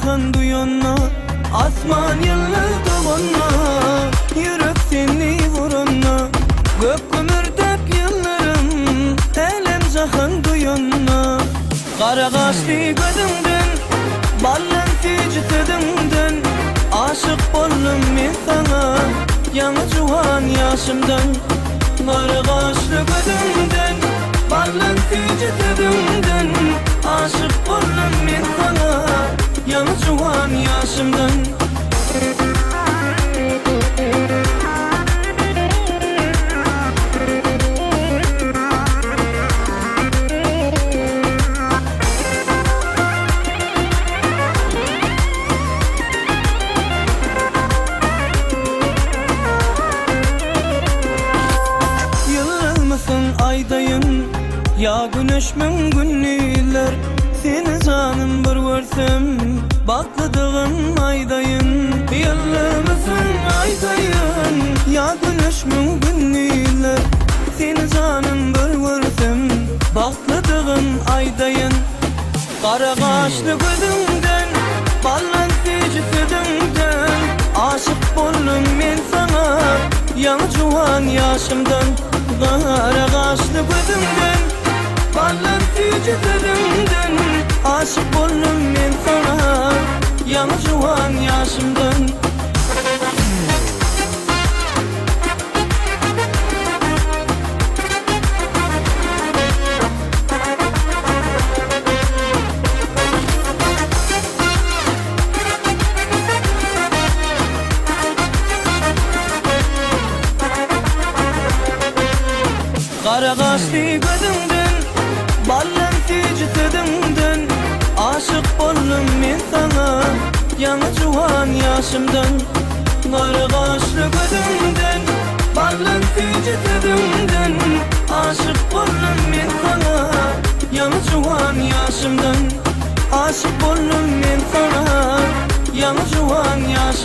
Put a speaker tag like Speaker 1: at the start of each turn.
Speaker 1: cahan duyanna, asman yıldızda bonna, yürek seni vurunna, gök kömürdep yıllarım, elem cahan duyanna. Kara kaşlı gözünden, ballan tecitedimden, aşık boldum men sana, yanı juwan yaşımdan. Kara kaşlı gözünden, ballan tecitedimden, aşık boldum men sana, yanı juwan yaşımdan. Aydayın ya güneşmin günlüler, seni canım bir görsem bakladığım aydayın. Yıllımısın aydayın ya güneşmin günlüler, seni canım bir görsem bakladığım aydayın. Kara kaşlı gözünden, ballan tecitedimden, aşık boldum men sana, yanı juwan yaşımdan. Kara kaşlı gözümden, ballan tecitedimden, aşık boldum men sana, yanı juwan yaşımdan. Kara kaşlı gözünden, ballan tecitedimden, aşık boldum men sana, yanı juwan yaşımdan. Kara kaşlı gözünden, ballan tecitedimden, aşık boldum men sana, yanı juwan yaşımdan. Aşık boldum men sana, yanı juwan yaşımdan.